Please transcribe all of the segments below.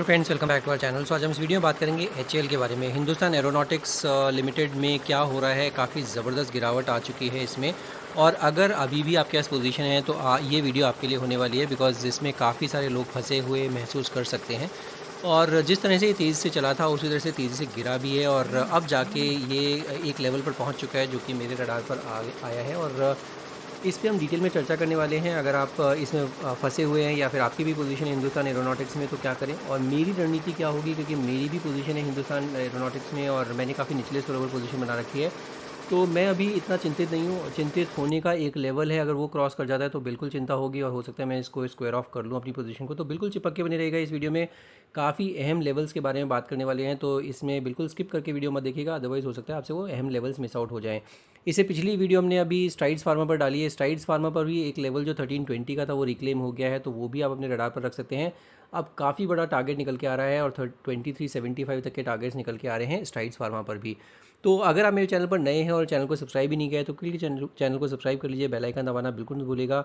Friends, welcome back to our channel. So आज हम इस वीडियो में बात करेंगे एचएएल के बारे में। हिंदुस्तान एरोनॉटिक्स लिमिटेड में क्या हो रहा है, काफ़ी ज़बरदस्त गिरावट आ चुकी है इसमें। और अगर अभी भी आपके पास पोजीशन है तो ये वीडियो आपके लिए होने वाली है, बिकॉज इसमें काफ़ी सारे लोग फंसे हुए महसूस कर सकते हैं। और जिस तरह से ये तेज़ी से चला था उसी तरह से तेज़ी से गिरा भी है, और अब जाके ये एक लेवल पर पहुंच चुका है जो कि मेरे रडार पर आया है। और इस पे हम डिटेल में चर्चा करने वाले हैं। अगर आप इसमें फंसे हुए हैं या फिर आपकी भी पोजीशन है हिंदुस्तान एरोनॉटिक्स में, तो क्या करें और मेरी रणनीति क्या होगी, क्योंकि मेरी भी पोजीशन है हिंदुस्तान एरोनॉटिक्स में और मैंने काफ़ी निचले स्तर पर पोजीशन बना रखी है। तो मैं अभी इतना चिंतित नहीं हूँ। चिंतित होने का एक लेवल है, अगर वो क्रॉस कर जाता है तो बिल्कुल चिंता होगी और हो सकता है मैं इसको स्क्वायर ऑफ कर लूँ अपनी पोजीशन को। तो बिल्कुल चिपक के बने रहेगा। इस वीडियो में काफ़ी अहम लेवल्स के बारे में बात करने वाले हैं, तो इसमें बिल्कुल स्किप करके वीडियो मत देखिएगा, अदरवाइज़ हो सकता है आपसे वो अहम लेवल्स मिस आउट हो जाएँ। इससे पिछली वीडियो हमने अभी स्ट्राइड्स फार्मा पर डाली है। स्ट्राइड्स फार्मा पर भी एक लेवल जो 1320 का था वो रिक्लेम हो गया है, तो वो भी आप अपने रडार पर रख सकते हैं। अब काफ़ी बड़ा टारगेट निकल के आ रहा है और 2375 तक के टारगेट्स निकल के आ रहे हैं स्ट्राइड्स फार्मा पर भी। तो अगर आप मेरे चैनल पर नए हैं और चैनल को सब्सक्राइब भी नहीं किया है तो प्लीज़ चैनल को सब्सक्राइब कर लीजिए, बेल आइकन दबाना बिल्कुल नहीं भूलेगा,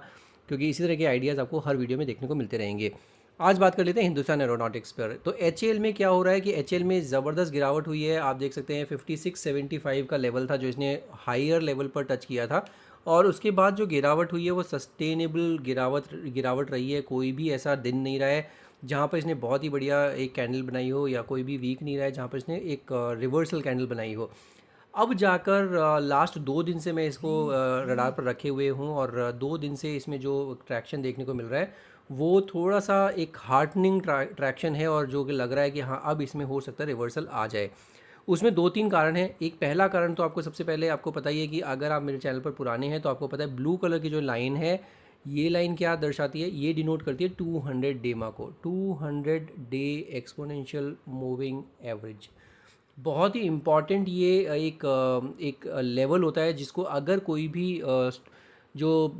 क्योंकि इसी तरह के आइडियाज़ आपको हर वीडियो में देखने को मिलते रहेंगे। आज बात कर लेते हैं हिंदुस्तान एरोनॉटिक्स पर। तो एचएएल में क्या हो रहा है कि एचएएल में ज़बरदस्त गिरावट हुई है। आप देख सकते हैं 5675 का लेवल था जो इसने हायर लेवल पर टच किया था, और उसके बाद जो गिरावट हुई है वो सस्टेनेबल गिरावट रही है। कोई भी ऐसा दिन नहीं रहा है जहाँ पर इसने बहुत ही बढ़िया एक कैंडल बनाई हो, या कोई भी वीक नहीं रहा है जहाँ पर इसने एक रिवर्सल कैंडल बनाई हो। अब जाकर लास्ट 2 दिन से मैं इसको रडार पर रखे हुए हूँ, और 2 दिन से इसमें जो ट्रैक्शन देखने को मिल रहा है वो थोड़ा सा एक हार्टनिंग ट्रैक्शन है, और जो कि लग रहा है कि हाँ अब इसमें हो सकता है रिवर्सल आ जाए। उसमें 2-3 कारण हैं। एक पहला कारण तो आपको सबसे पहले आपको पता ही है कि अगर आप मेरे चैनल पर पुराने हैं तो आपको पता है ब्लू कलर की जो लाइन है, ये लाइन क्या दर्शाती है, ये डिनोट करती है 200 डेमा को, 200 डे एक्सपोनेंशियल मूविंग एवरेज। बहुत ही इम्पॉर्टेंट ये एक लेवल होता है जिसको अगर कोई भी जो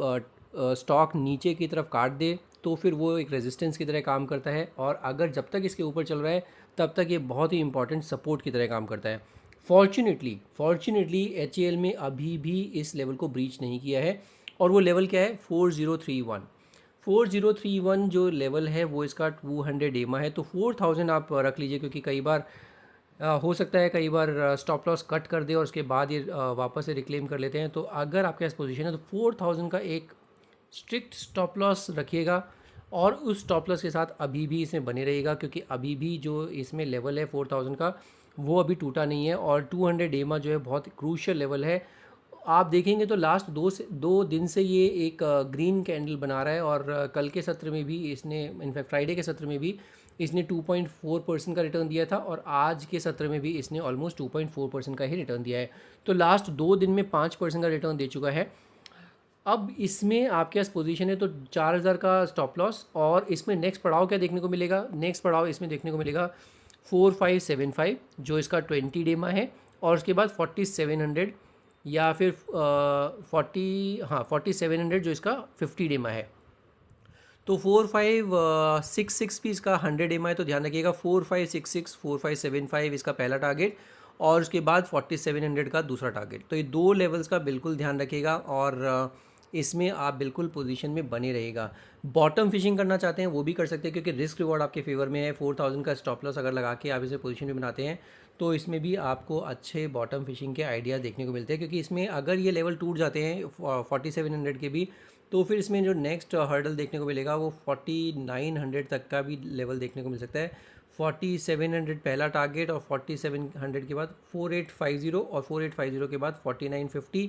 स्टॉक नीचे की तरफ काट दे तो फिर वो एक रेजिस्टेंस की तरह काम करता है, और अगर जब तक इसके ऊपर चल रहा है तब तक ये बहुत ही इंपॉर्टेंट सपोर्ट की तरह काम करता है। फॉर्चुनेटली एच में अभी भी इस लेवल को ब्रीच नहीं किया है, और वो लेवल क्या है 4031। 4031 जो लेवल है वो इसका 200 एमा है, तो 4000 आप रख लीजिए, क्योंकि कई बार हो सकता है कई बार स्टॉप लॉस कट कर दे और उसके बाद ये वापस से रिक्लेम कर लेते हैं। तो अगर आपके पास पोजीशन है तो 4000 का एक स्ट्रिक्ट स्टॉप लॉस रखिएगा, और उस स्टॉप लॉस के साथ अभी भी इसमें बने रहेगा, क्योंकि अभी भी जो इसमें लेवल है 4000 का वो अभी टूटा नहीं है, और 200 एमा जो है बहुत क्रूशियल लेवल है। आप देखेंगे तो लास्ट 2 दिन से ये एक ग्रीन कैंडल बना रहा है, और कल के सत्र में भी इसने, इनफैक्ट फ्राइडे के सत्र में भी इसने 2.4% का रिटर्न दिया था, और आज के सत्र में भी इसने ऑलमोस्ट 2.4% का ही रिटर्न दिया है। तो लास्ट 2 दिन में 5% का रिटर्न दे चुका है। अब इसमें आपके पास पोजीशन है तो 4000 का स्टॉप लॉस, और इसमें नेक्स्ट पड़ाव क्या देखने को मिलेगा, नेक्स्ट पड़ाव इसमें देखने को मिलेगा 4575 जो इसका 20 डेमा है, और उसके बाद 4700 या फिर 4700 जो इसका 50 डेमा है। तो 4566 भी इसका 100 एम आई, तो ध्यान रखिएगा 4566 4575 इसका पहला टारगेट, और उसके बाद 4700 का दूसरा टारगेट। तो ये 2 लेवल्स का बिल्कुल ध्यान रखिएगा, और इसमें आप बिल्कुल पोजीशन में बने रहेगा। बॉटम फिशिंग करना चाहते हैं वो भी कर सकते हैं, क्योंकि रिस्क रिवॉर्ड आपके फेवर में है। 4000 का स्टॉप लॉस अगर लगा के आप इसे पोजीशन में बनाते हैं तो इसमें भी आपको अच्छे बॉटम फिशिंग के आइडियाज़ देखने को मिलते हैं, क्योंकि इसमें अगर ये लेवल टूट जाते हैं 4700 के भी, तो फिर इसमें जो नेक्स्ट हर्डल देखने को मिलेगा वो 4900 तक का भी लेवल देखने को मिल सकता है। 4700 पहला टारगेट, और 4700 के बाद 4850, और 4850 के बाद 4950।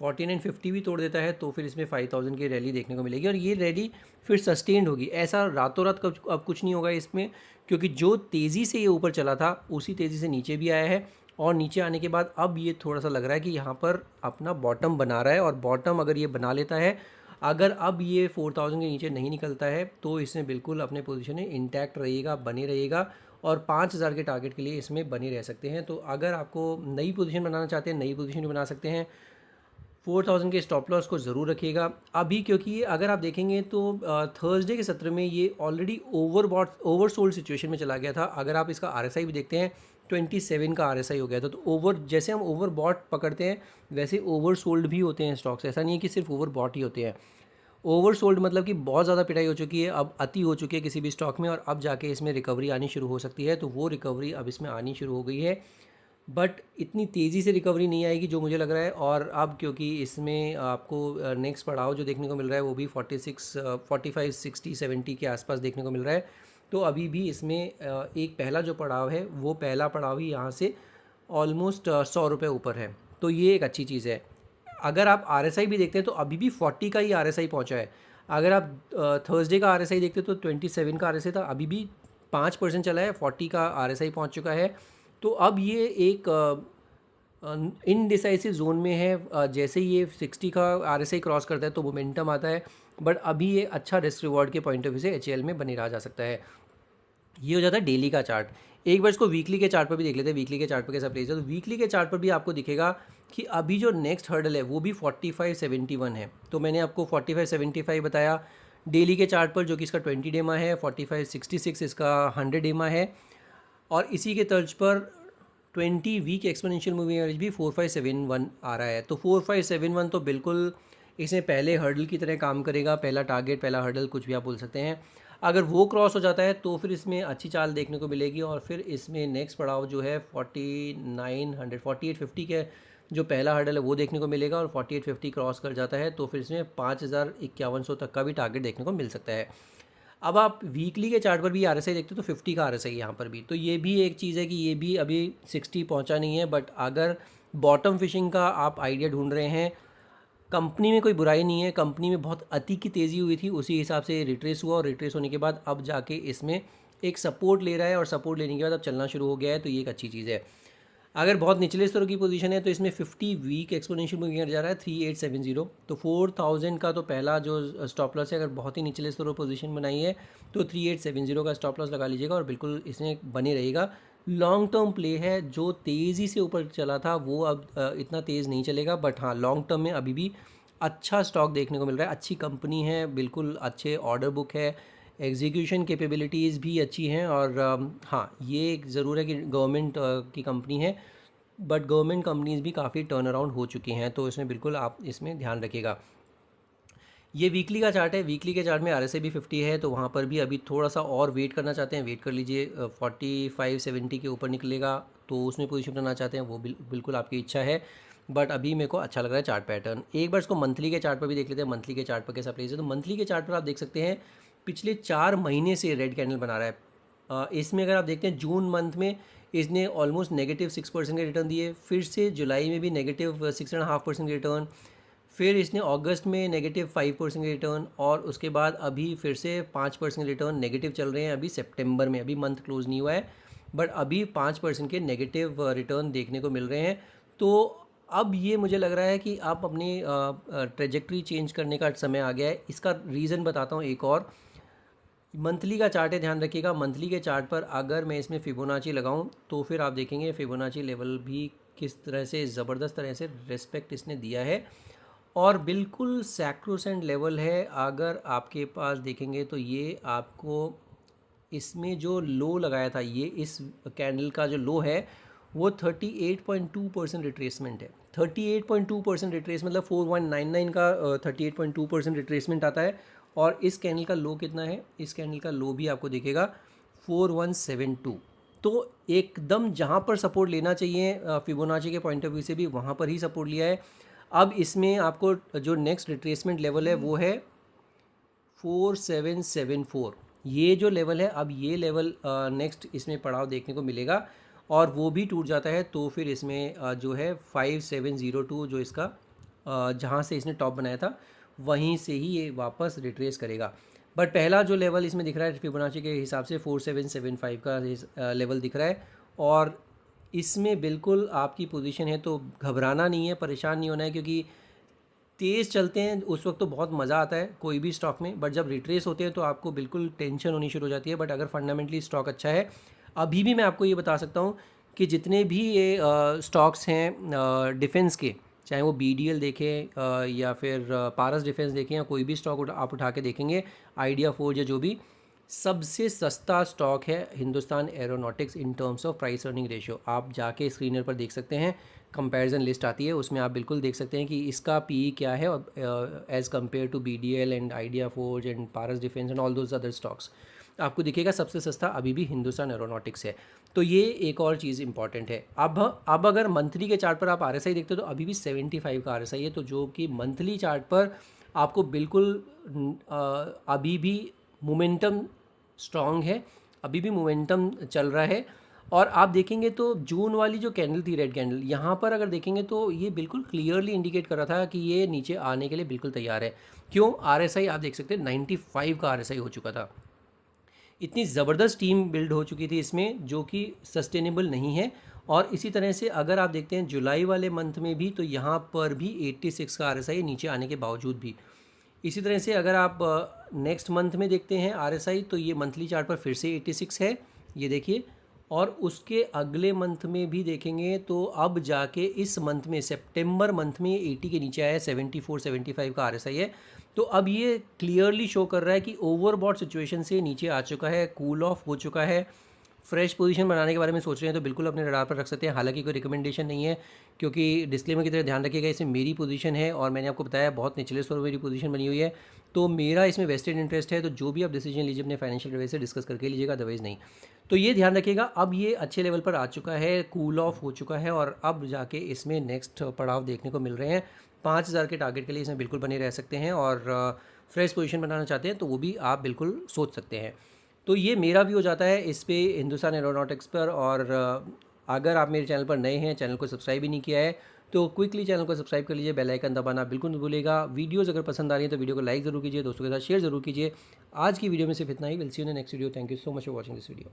4950 भी तोड़ देता है तो फिर इसमें 5000 की रैली देखने को मिलेगी, और ये रैली फिर सस्टेन्ड होगी। ऐसा रातों रात अब कुछ नहीं होगा इसमें, क्योंकि जो तेज़ी से ये ऊपर चला था उसी तेज़ी से नीचे भी आया है, और नीचे आने के बाद अब ये थोड़ा सा लग रहा है कि यहाँ पर अपना बॉटम बना रहा है, और बॉटम अगर ये बना लेता है, अगर अब ये 4000 के नीचे नहीं निकलता है तो इसमें बिल्कुल अपने पोजीशन में इंटैक्ट रहेगा, बने रहेगा, और 5000 के टारगेट के लिए इसमें बने रह सकते हैं। तो अगर आपको नई पोजीशन बनाना चाहते हैं, नई पोजीशन भी बना सकते हैं। 4000 के स्टॉप लॉस को ज़रूर रखिएगा अभी, क्योंकि अगर आप देखेंगे तो थर्सडे के सत्र में ये ऑलरेडी ओवरसोल्ड सिचुएशन में चला गया था। अगर आप इसका आरएसआई भी देखते हैं 27 का आरएसआई हो गया था। तो ओवर, जैसे हम ओवर बॉट पकड़ते हैं वैसे ओवर सोल्ड भी होते हैं स्टॉक्स, ऐसा नहीं है कि सिर्फ ओवर बॉट ही होते हैं। ओवरसोल्ड मतलब कि बहुत ज़्यादा पिटाई हो चुकी है, अब अति हो चुकी है किसी भी स्टॉक में, और अब जाके इसमें रिकवरी आनी शुरू हो सकती है। तो वो रिकवरी अब इसमें आनी शुरू हो गई है, बट इतनी तेज़ी से रिकवरी नहीं आएगी जो मुझे लग रहा है। और अब क्योंकि इसमें आपको नेक्स्ट पड़ाव जो देखने को मिल रहा है वो भी 46 45 60 70 के आसपास देखने को मिल रहा है। तो अभी भी इसमें एक पहला जो पड़ाव है वो पहला पड़ाव ही यहाँ से ऑलमोस्ट 100 रुपये ऊपर है, तो ये एक अच्छी चीज़ है। अगर आप RSI भी देखते हैं तो अभी भी 40 का ही RSI पहुंचा है। अगर आप थर्सडे का RSI देखते हो तो 27 का RSI था, अभी भी 5% चला है, 40 का RSI पहुंच चुका है। तो अब ये एक इनडिसाइसिव जोन में है। जैसे ही ये 60 का RSI क्रॉस करता है तो मोमेंटम आता है, बट अभी ये अच्छा रिस्क रिवॉर्ड के पॉइंट ऑफ व्यू से HL में बने रहा जा सकता है। ये हो जाता है डेली का चार्ट। एक बार इसको वीकली के चार्ट पर भी देख लेते हैं, वीकली के चार्ट पर कैसा प्लेस है। तो वीकली के चार्ट पर भी आपको दिखेगा कि अभी जो नेक्स्ट हर्डल है वो भी 4571 है। तो मैंने आपको 4575 बताया। डेली के चार्ट पर जो कि इसका 20 डेमा है, 4566 इसका 100 डेमा है, और इसी के तर्ज पर 20 वीक एक्सपोनेंशियल मूविंग एवरेज भी 4571 आ रहा है। तो 4571 तो बिल्कुल इसमें पहले हर्डल की तरह काम करेगा, पहला टारगेट, पहला हर्डल, कुछ भी आप बोल सकते हैं। अगर वो क्रॉस हो जाता है तो फिर इसमें अच्छी चाल देखने को मिलेगी, और फिर इसमें नेक्स्ट पड़ाव जो है 4900 4850 के जो पहला हर्डल है वो देखने को मिलेगा, और 4850 क्रॉस कर जाता है तो फिर इसमें 5100 तक का भी टारगेट देखने को मिल सकता है। अब आप वीकली के चार्ट पर भी RSI देखते हो तो 50 का RSI यहाँ पर भी, तो ये भी एक चीज़ है कि ये भी अभी 60 पहुँचा नहीं है। बट अगर बॉटम फिशिंग का आप आइडिया ढूंढ रहे हैं, कंपनी में कोई बुराई नहीं है, कंपनी में बहुत अति की तेज़ी हुई थी, उसी हिसाब से रिट्रेस हुआ, और रिट्रेस होने के बाद अब जाके इसमें एक सपोर्ट ले रहा है, और सपोर्ट लेने के बाद अब चलना शुरू हो गया है, तो ये एक अच्छी चीज़ है। अगर बहुत निचले स्तर की पोजीशन है तो इसमें 50 वीक एक्सपोनेंशियल मूविंग एवरेज जा रहा है 3870। तो 4000 का तो पहला जो स्टॉप लॉस है, अगर बहुत ही निचले स्तर पर पोजीशन बनाई है तो 3870 का स्टॉप लॉस लगा लीजिएगा, और बिल्कुल इसमें बने रहेगा। लॉन्ग टर्म प्ले है, जो तेज़ी से ऊपर चला था वो अब इतना तेज़ नहीं चलेगा, बट हाँ लॉन्ग टर्म में अभी भी अच्छा स्टॉक देखने को मिल रहा है। अच्छी कंपनी है, बिल्कुल अच्छे ऑर्डर बुक है, एग्जीक्यूशन कैपेबिलिटीज़ भी अच्छी हैं, और हाँ ये एक ज़रूर है कि गवर्नमेंट की कंपनी है, बट गवर्नमेंट कंपनीज़ भी काफ़ी टर्न अराउंड हो चुकी हैं, तो इसमें बिल्कुल आप इसमें ध्यान रखिएगा। ये वीकली का चार्ट है, वीकली के चार्ट में RSI भी 50 है, तो वहाँ पर भी अभी थोड़ा सा और वेट करना चाहते हैं, वेट कर लीजिए। 4570 के ऊपर निकलेगा तो उसमें पोजीशन बनाना चाहते हैं, वो बिल्कुल आपकी इच्छा है, बट अभी मेरे को अच्छा लग रहा है चार्ट पैटर्न। एक बार इसको मंथली के चार्ट पर भी देख लेते हैं, मंथली के चार्ट पर कैसा प्लेस है। तो मंथली के चार्ट पर आप देख सकते हैं पिछले 4 महीने से रेड कैंडल बना रहा है। इसमें अगर आप देखते हैं जून मंथ में इसने ऑलमोस्ट -6% के रिटर्न दिए, फिर से जुलाई में भी -6.5% के रिटर्न, फिर इसने अगस्त में -5% के रिटर्न, और उसके बाद अभी फिर से 5% रिटर्न नेगेटिव चल रहे हैं। अभी सितंबर में, अभी मंथ क्लोज नहीं हुआ है, बट अभी 5% के नेगेटिव रिटर्न देखने को मिल रहे हैं। तो अब ये मुझे लग रहा है कि आप अपनी ट्रेजेक्ट्री चेंज करने का समय आ गया है। इसका रीज़न बताता हूँ एक और। मंथली का चार्ट है, ध्यान रखिएगा। मंथली के चार्ट पर अगर मैं इसमें फिबोनाची लगाऊं तो फिर आप देखेंगे फिबोनाची लेवल भी किस तरह से ज़बरदस्त तरह से रिस्पेक्ट इसने दिया है, और बिल्कुल सैक्रोसेंट लेवल है। अगर आपके पास देखेंगे तो ये आपको इसमें जो लो लगाया था, ये इस कैंडल का जो लो है वो 38.2% रिट्रेसमेंट है। 38.2% रिट्रेस मतलब 4199 का 38.2% रिट्रेसमेंट आता है, और इस कैंडल का लो कितना है, इस कैंडल का लो भी आपको दिखेगा 4172। तो एकदम जहाँ पर सपोर्ट लेना चाहिए फिबोनाची के पॉइंट ऑफ व्यू से भी, वहाँ पर ही सपोर्ट लिया है। अब इसमें आपको जो नेक्स्ट रिट्रेसमेंट लेवल है वो है 4774। ये जो लेवल है, अब ये लेवल नेक्स्ट इसमें पड़ाव देखने को मिलेगा, और वो भी टूट जाता है तो फिर इसमें जो है 5702 जो इसका जहाँ से इसने टॉप बनाया था वहीं से ही ये वापस रिट्रेस करेगा। बट पहला जो लेवल इसमें दिख रहा है फिबोनाची के हिसाब से 4775 का लेवल दिख रहा है, और इसमें बिल्कुल आपकी पोजीशन है तो घबराना नहीं है, परेशान नहीं होना है, क्योंकि तेज़ चलते हैं उस वक्त तो बहुत मज़ा आता है कोई भी स्टॉक में, बट जब रिट्रेस होते हैं तो आपको बिल्कुल टेंशन होनी शुरू हो जाती है। बट अगर फंडामेंटली स्टॉक अच्छा है, अभी भी मैं आपको ये बता सकता हूँ कि जितने भी ये स्टॉक्स हैं डिफेंस के, चाहे वो BDL देखें या फिर पारस डिफेंस देखें, या कोई भी स्टॉक आप उठा के देखेंगे, आइडिया फोर्ज या जो भी, सबसे सस्ता स्टॉक है Hindustan aeronautics in terms of price earning ratio. आप जाके स्क्रीनर पर देख सकते हैं, कंपैरिजन लिस्ट आती है, उसमें आप बिल्कुल देख सकते हैं कि इसका पीई क्या है और as compare to BDL and idea forge and Paras defence and all those other stocks आपको दिखेगा सबसे सस्ता अभी भी हिंदुस्तान एरोनॉटिक्स है। तो ये एक और चीज़ इंपॉर्टेंट है। अब अगर मंथली के चार्ट पर आप आरएसआई देखते हो तो अभी भी 75 का आरएसआई है, तो जो कि मंथली चार्ट पर आपको बिल्कुल अभी भी मोमेंटम स्ट्रॉन्ग है, अभी भी मोमेंटम चल रहा है। और आप देखेंगे तो जून वाली जो कैंडल थी, रेड कैंडल, यहाँ पर अगर देखेंगे तो ये बिल्कुल क्लियरली इंडिकेट कर रहा था कि ये नीचे आने के लिए बिल्कुल तैयार है। क्यों? आरएसआई आप देख सकते हैं 95 का आरएसआई हो चुका था। इतनी ज़बरदस्त टीम बिल्ड हो चुकी थी इसमें जो कि सस्टेनेबल नहीं है। और इसी तरह से अगर आप देखते हैं जुलाई वाले मंथ में भी, तो यहाँ पर भी 86 का आरएसआई नीचे आने के बावजूद भी। इसी तरह से अगर आप नेक्स्ट मंथ में देखते हैं आरएसआई, तो ये मंथली चार्ट पर फिर से 86 है, ये देखिए। और उसके अगले मंथ में भी देखेंगे तो अब जाके इस मंथ में सितंबर मंथ में ये 80 के नीचे आया है, 74-75 का आरएसआई है। तो अब ये क्लियरली शो कर रहा है कि ओवरबॉट सिचुएशन से नीचे आ चुका है, कूल ऑफ हो चुका है। फ्रेश पोजीशन बनाने के बारे में सोच रहे हैं तो बिल्कुल अपने रडार पर रख सकते हैं। हालांकि कोई रिकमेंडेशन नहीं है, क्योंकि डिस्क्लेमर की तरह ध्यान रखिएगा, इसमें मेरी पोजीशन है और मैंने आपको बताया बहुत निचले स्तर पर मेरी पोजीशन बनी हुई है, तो मेरा इसमें वेस्टेड इंटरेस्ट है। तो जो भी आप डिसीजन लीजिए अपने फाइनेंशियल एडवाइस से डिस्कस करके लीजिएगा, अदरवाइज़ नहीं। तो ये ध्यान रखिएगा, अब ये अच्छे लेवल पर आ चुका है, कूल ऑफ हो चुका है और अब जाके इसमें नेक्स्ट पड़ाव देखने को मिल रहे हैं। 5000 के टारगेट के लिए इसमें बिल्कुल बने रह सकते हैं और फ्रेश पोजीशन बनाना चाहते हैं तो वो भी आप बिल्कुल सोच सकते हैं। तो ये मेरा भी हो जाता है इस पे हिंदुस्तान एरोनॉटिक्स पर। और अगर आप मेरे चैनल पर नए हैं, चैनल को सब्सक्राइब भी नहीं किया है, तो क्विकली चैनल को सब्सक्राइब कर लीजिए, बेल आइकन दबाना बिल्कुल नहीं भूलिएगा। वीडियोज़ अगर पसंद आ रही है तो वीडियो को लाइक ज़रूर कीजिए, दोस्तों के साथ शेयर ज़रूर कीजिए। आज की वीडियो में सिर्फ इतना ही। Will see you in next video. Thank you so much for watching this video.